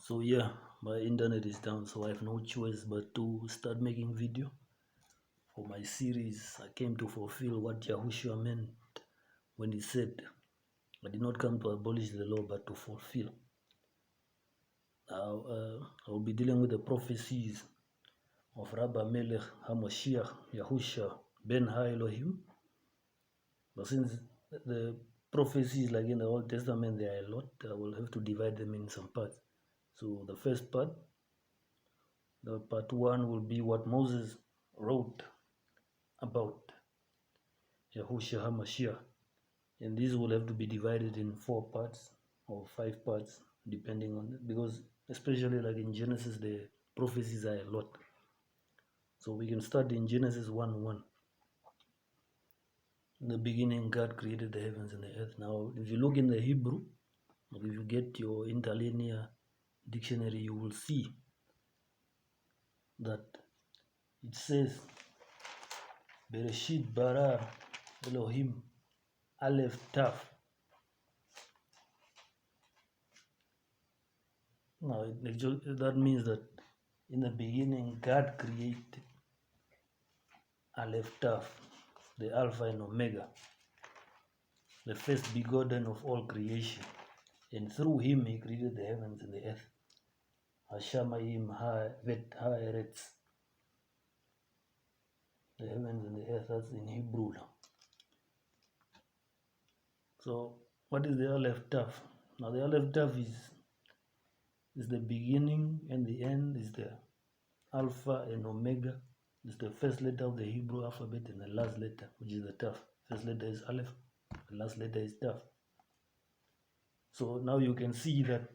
So yeah, my internet is down, so I have no choice but to start making video for my series. I came to fulfill what Yahushua meant when he said, I did not come to abolish the law but to fulfill. Now I'll be dealing with the prophecies of Rabbi Melech HaMashiach Yahushua Ben Ha-Elohim. But since the prophecies like in the Old Testament there are a lot, I will have to divide them in some parts. So the first part, the part 1 will be what Moses wrote about Yahushua HaMashiach, and these will have to be divided in 4 parts or 5 parts depending on it, because especially like in Genesis the prophecies are a lot. So we can start in Genesis 1:1. In the beginning God created the heavens and the earth. Now if you look in the Hebrew, or if you get your interlinear dictionary, you will see that it says Bereshit bara Elohim Aleph Taf. Now that means that in the beginning God created Aleph Taf, the Alpha and Omega, the first begotten of all creation, and through him he created the heavens and the earth. Hashamayim ha-vet ha-eretz, the heavens and the earth. That's in Hebrew now. So what is the Aleph Taf? Now the Aleph Taf is the beginning, and the end is the Alpha and Omega. It's the first letter of the Hebrew alphabet and the last letter, which is the Taf. First letter is Aleph, the last letter is Taf. So now you can see that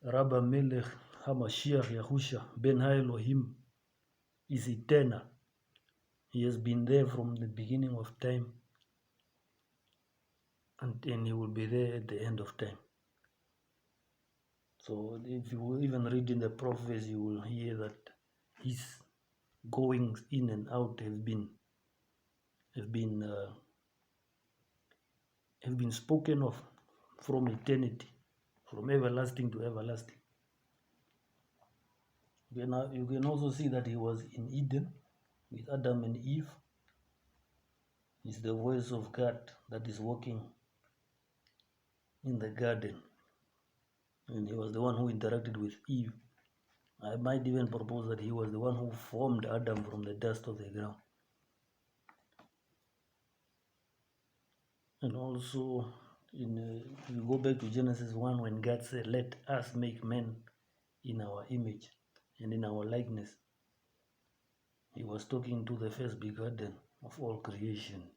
Rabbi Melech HaMashiach Yahushua Ben Ha-Elohim is eternal. He has been there from the beginning of time, and he will be there at the end of time. So if you even read in the prophets, you will hear that his goings in and out have been spoken of from eternity, from everlasting to everlasting. You can also see that he was in Eden with Adam and Eve. It's the voice of God that is walking in the garden, and he was the one who interacted with Eve. I might even propose that he was the one who formed Adam from the dust of the ground. And also, if you go back to Genesis 1, when God said, "Let us make man in our image and in our likeness," he was talking to the first begotten of all creation,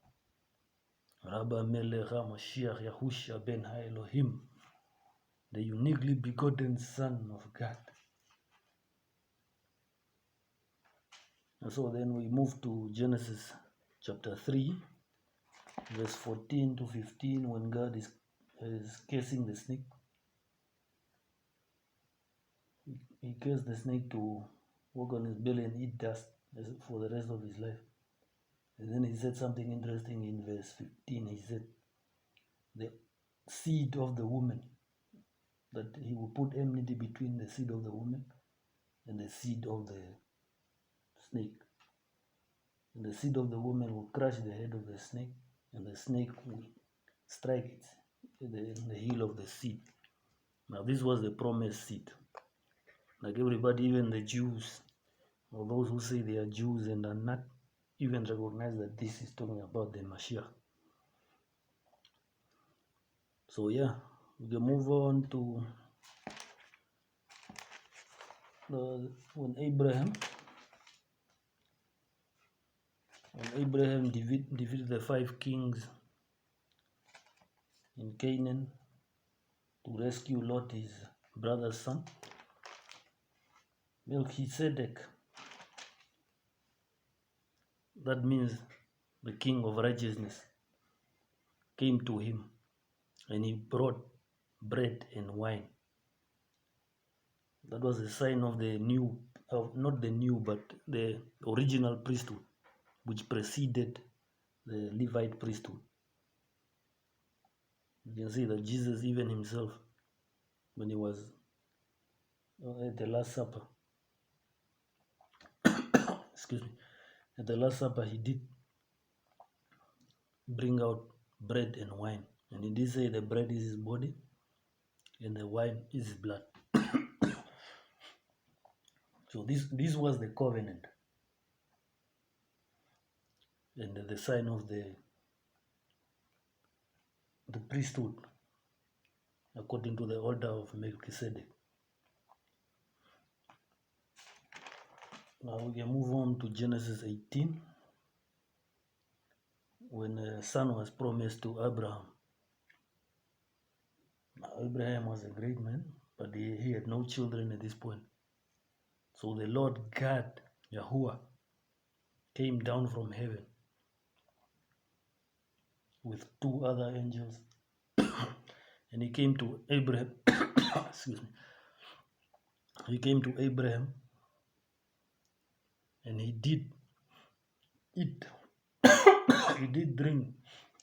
Rabbi Melech HaMashiach Yahushua Ben Ha-Elohim, the uniquely begotten Son of God. And so then we move to Genesis chapter 3, verse 14 to 15, when God is cursing the snake. He cursed the snake to walk on his belly and eat dust for the rest of his life. And then he said something interesting in verse 15. He said, the seed of the woman, that he will put enmity between the seed of the woman and the seed of the snake. And the seed of the woman will crush the head of the snake, and the snake will strike the heel of the seed. Now this was the promised seed. Like everybody, even the Jews, or those who say they are Jews and are not, even recognize that this is talking about the Mashiach. So yeah, we can move on to when Abraham defeated the 5 kings in Canaan to rescue Lot, his brother's son. Melchizedek, that means the king of righteousness, came to him, and he brought bread and wine. That was a sign of the new, not the new, but the original priesthood, which preceded the Levite priesthood. You can see that Jesus even himself when he was at the Last Supper. Excuse me. At the Last Supper, he did bring out bread and wine. And he did say the bread is his body and the wine is his blood. So this was the covenant and the sign of the priesthood according to the order of Melchizedek. Now we can move on to Genesis 18, when a son was promised to Abraham. Now Abraham was a great man, but he had no children at this point. So the Lord God, Yahuwah, came down from heaven with two other angels, and he came to Abraham. Excuse me. He came to Abraham, and he did eat, he did drink,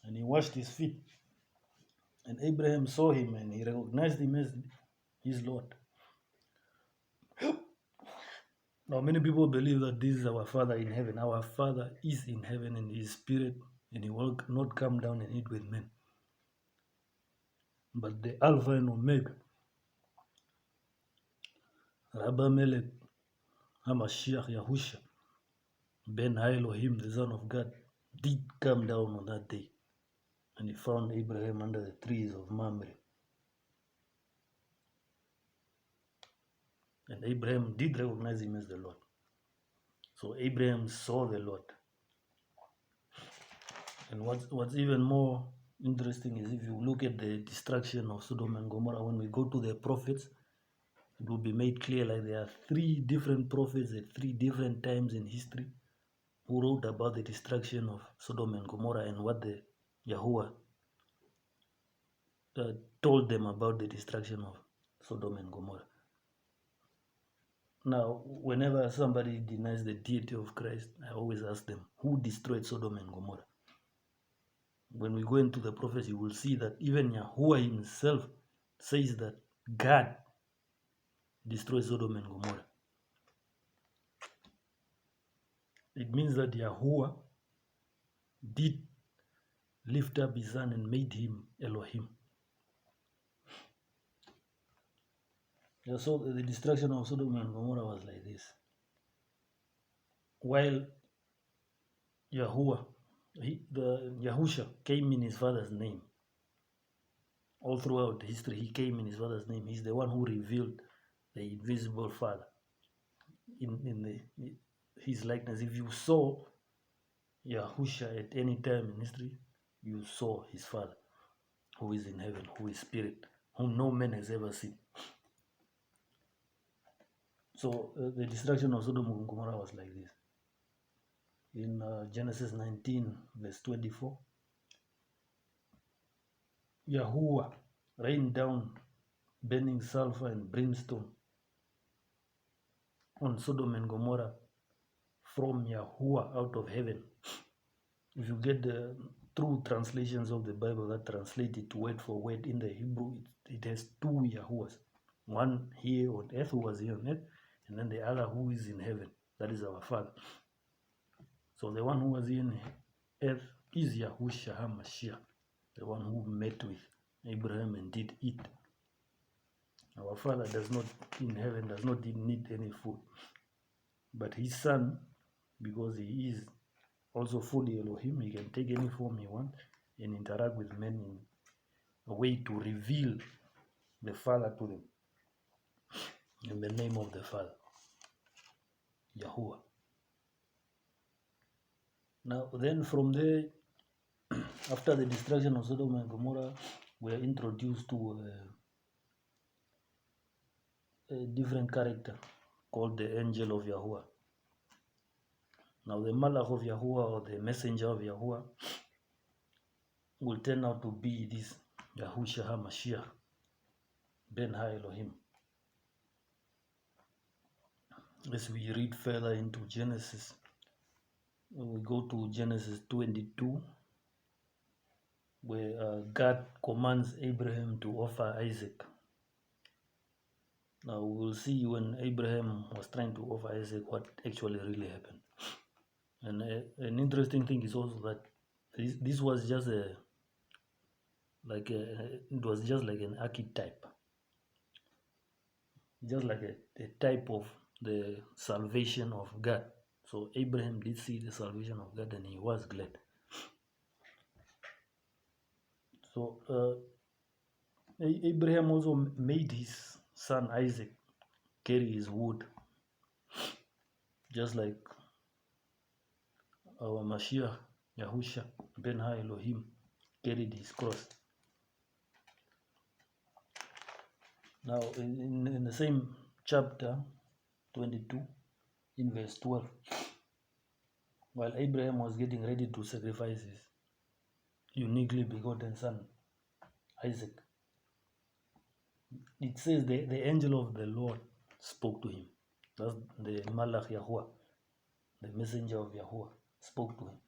and he washed his feet. And Abraham saw him, and he recognized him as his Lord. Now, many people believe that this is our Father in heaven. Our Father is in heaven and His Spirit, and He will not come down and eat with men. But the Alpha and Omega, Rabba Melech HaMashiach Yahusha, Ben Elohim, the Son of God, did come down on that day. And he found Abraham under the trees of Mamre. And Abraham did recognize him as the Lord. So Abraham saw the Lord. And what's even more interesting is if you look at the destruction of Sodom and Gomorrah, when we go to the prophets, it will be made clear like there are three different prophets at three different times in history who wrote about the destruction of Sodom and Gomorrah and what the Yahuwah told them about the destruction of Sodom and Gomorrah. Now, whenever somebody denies the deity of Christ, I always ask them, who destroyed Sodom and Gomorrah? When we go into the prophets, you will see that even Yahuwah himself says that God destroyed Sodom and Gomorrah. It means that Yahuwah did lift up his son and made him Elohim. So the destruction of Sodom and Gomorrah was like this. While Yahuwah, Yahusha came in his father's name. All throughout history, he came in his father's name. He's the one who revealed the invisible Father in his likeness. If you saw Yahusha at any time in history, you saw his Father, who is in heaven, who is Spirit, whom no man has ever seen. So the destruction of Sodom and Gomorrah was like this. In Genesis 19, verse 24, Yahuwah rained down burning sulfur and brimstone on Sodom and Gomorrah from Yahuwah out of heaven. If you get the true translations of the Bible that translate it word for word in the Hebrew, it has two Yahuwahs. One here on earth, who was here on earth, and then the other who is in heaven. That is our Father. So the one who was in earth is Yahushua HaMashiach, the one who met with Abraham and did eat. Our Father does not in heaven does not need any food, but his son, because he is also fully Elohim, he can take any form he wants and interact with men in a way to reveal the Father to them. In the name of the Father, Yahuwah. Now then from there, after the destruction of Sodom and Gomorrah, we are introduced to a different character called the angel of Yahuwah. Now the Malach of Yahuwah, or the messenger of Yahuwah, will turn out to be this Yahushua HaMashiach, Ben Ha-Elohim. As we read further into Genesis, we go to Genesis 22, where God commands Abraham to offer Isaac. Now we will see when Abraham was trying to offer Isaac what actually really happened. And an interesting thing is also that this was just it was just like an archetype, just like a type of the salvation of God. So Abraham did see the salvation of God and he was glad. So Abraham also made his son Isaac carry his wood, just like our Mashiach, Yahusha, Ben Ha Elohim, carried his cross. Now, in the same chapter 22, in verse 12, while Abraham was getting ready to sacrifice his uniquely begotten son, Isaac, it says the angel of the Lord spoke to him. That's the Malach Yahuwah, the messenger of Yahuwah, spoke to him.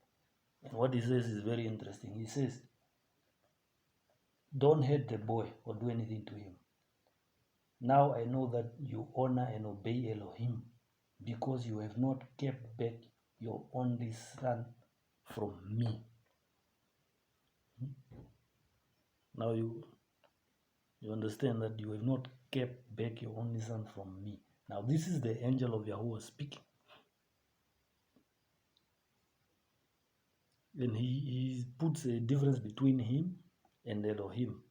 And what he says is very interesting. He says, "Don't hurt the boy or do anything to him. Now I know that you honor and obey Elohim because you have not kept back your only son from me." Now you understand that you have not kept back your only son from me. Now this is the angel of Yahuwah speaking. And he puts a difference between him and Elohim,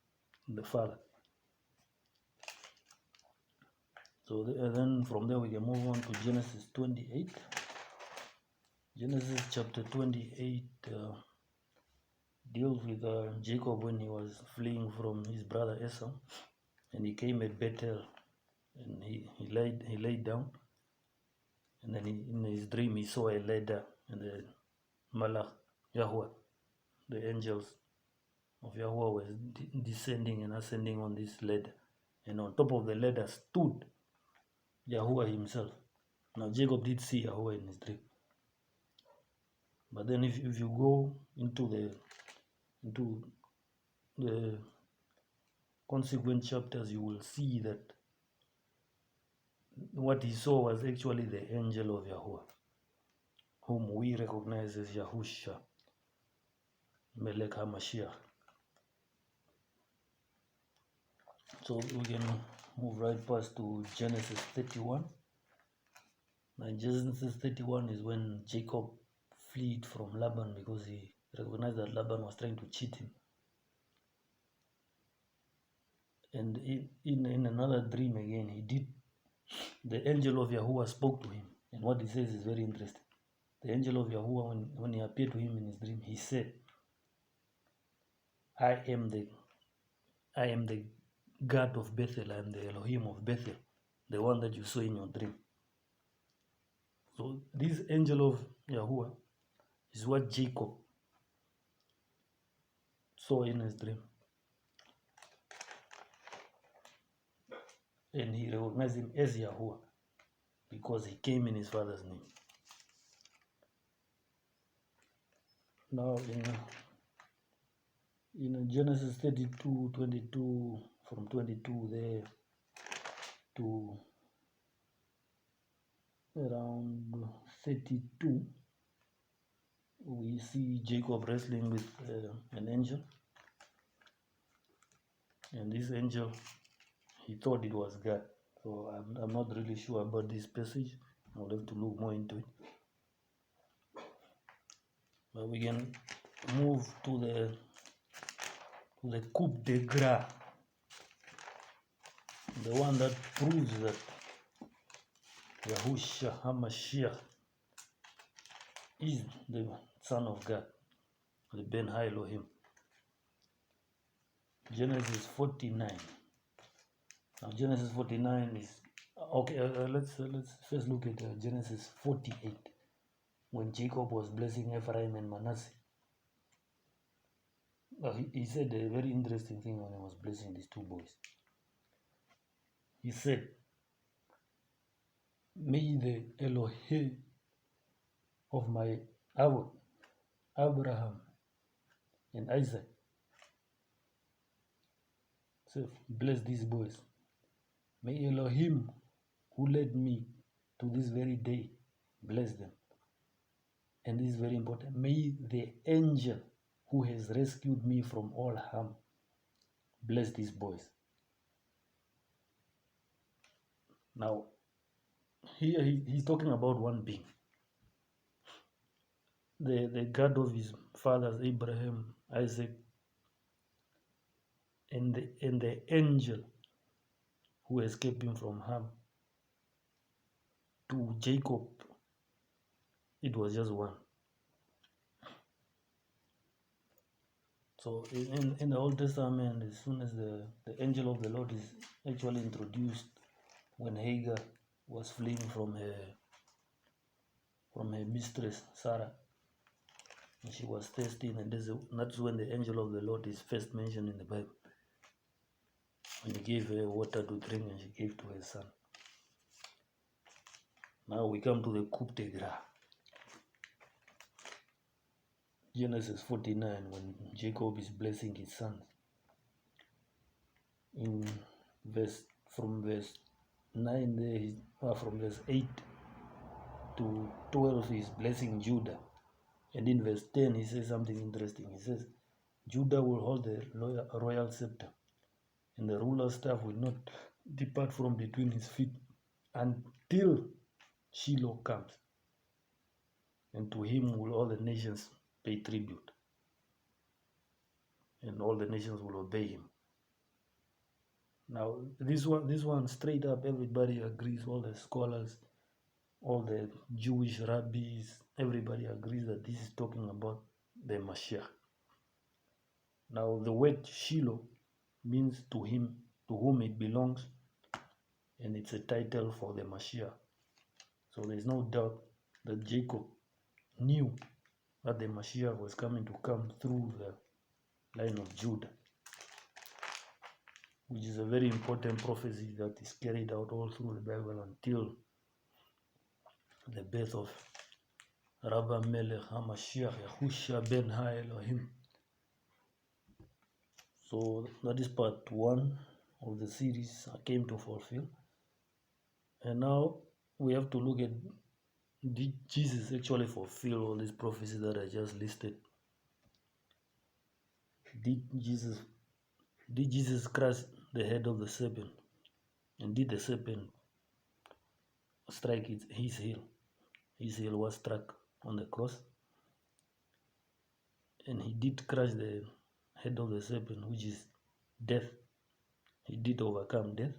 the Father. So then from there we can move on to Genesis 28. Genesis chapter 28 deals with Jacob when he was fleeing from his brother Esau, and he came at Bethel, and he laid down, and then in his dream he saw a ladder, and the Malach Yahweh, the angels of Yahweh, was descending and ascending on this ladder, and on top of the ladder stood Yahweh himself. Now Jacob did see Yahweh in his dream, but then if you go into the consequent chapters, you will see that what he saw was actually the angel of Yahuwah, whom we recognize as Yahusha, Melech HaMashiach. So we can move right past to Genesis 31. Now Genesis 31 is when Jacob fled from Laban because he recognized that Laban was trying to cheat him. And in another dream again, the angel of Yahuwah spoke to him. And what he says is very interesting. The angel of Yahuwah, when he appeared to him in his dream, he said, I am the God of Bethel, I am the Elohim of Bethel, the one that you saw in your dream. So this angel of Yahuwah is what Jacob saw in his dream. And he recognized him as Yahuwah because he came in his father's name. Now in Genesis 32:22, from 22 there to around 32, we see Jacob wrestling with an angel, and this angel, he thought it was God. So I'm not really sure about this passage. I would have to look more into it. But we can move to the coup de grace, the one that proves that Yahusha HaMashiach is the Son of God, the Ben Ha Elohim. Genesis 49. Now Genesis 49 is okay. Let's first look at Genesis 48, when Jacob was blessing Ephraim and Manasseh. He said a very interesting thing when he was blessing these two boys. He said, "May the Elohim of my Abraham and Isaac, so bless these boys. May Elohim, who led me to this very day, bless them. And this is very important. May the angel who has rescued me from all harm bless these boys. Now, here he's talking about one being. The God of his fathers, Abraham, Isaac, and the angel who escaped him from harm. To Jacob, it was just one. So in the Old Testament, as soon as the angel of the Lord is actually introduced, when Hagar was fleeing from her mistress Sarah, and she was thirsty, and that's when the angel of the Lord is first mentioned in the Bible. When he gave her water to drink and she gave to her son. Now we come to the coup de grace. Genesis 49, when Jacob is blessing his sons. From verse 9 there, from verse 8 to 12, he's blessing Judah. And in verse 10, he says something interesting. He says, Judah will hold the royal scepter, and the ruler's staff will not depart from between his feet until Shiloh comes. And to him will all the nations pay tribute, and all the nations will obey him. Now, this one straight up, everybody agrees, all the scholars, all the Jewish rabbis, everybody agrees that this is talking about the Mashiach. Now, the word Shiloh means to him, to whom it belongs, and it's a title for the Mashiach. So there's no doubt that Jacob knew that the Mashiach was coming to come through the line of Judah, which is a very important prophecy that is carried out all through the Bible until the birth of Rabba Melech HaMashiach Yahushua ben Ha-Elohim. So that is part 1 of the series I came to fulfill. And now we have to look at, did Jesus actually fulfill all these prophecies that I just listed? Did Jesus crush the head of the serpent? And did the serpent strike his heel? His heel was struck on the cross. And he did crush the head of the serpent, which is death. He did overcome death.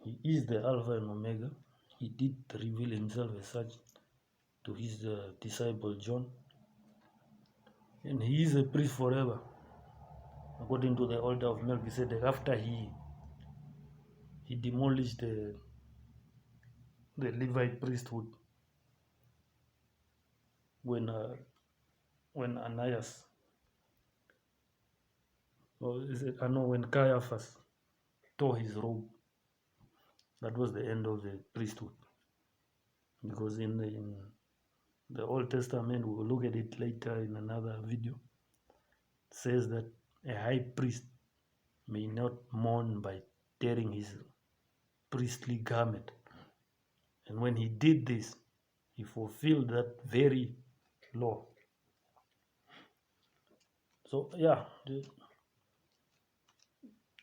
He is the Alpha and Omega. He did reveal himself as such to his disciple John. And he is a priest forever, according to the order of Melchizedek. After he demolished the Levite priesthood, when Ananias, when Caiaphas tore his robe, that was the end of the priesthood. Because in the Old Testament, we will look at it later in another video, it says that a high priest may not mourn by tearing his priestly garment. And when he did this, he fulfilled that very law. So yeah,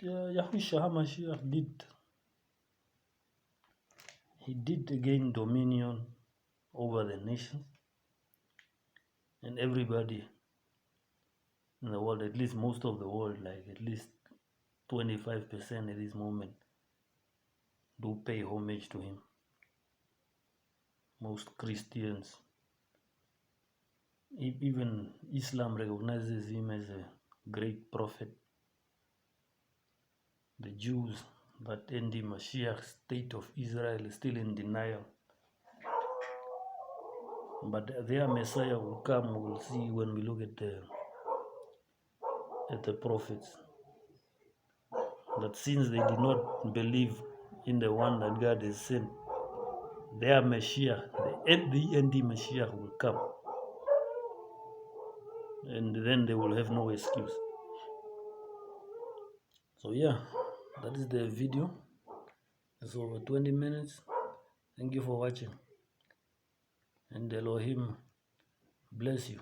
Yahushua HaMashiach did gain dominion over the nations, and everybody in the world, at least most of the world, like at least 25% at this moment, do pay homage to him. Most Christians, even Islam recognizes him as a great prophet. The Jews that Endi Mashiach state of Israel is still in denial. But their Messiah will come, we will see when we look at the prophets, that since they did not believe in the one that God has sent, their Messiah, the Endi Mashiach will come. And then they will have no excuse. So yeah, that is the video. It's over 20 minutes. Thank you for watching, and Elohim bless you.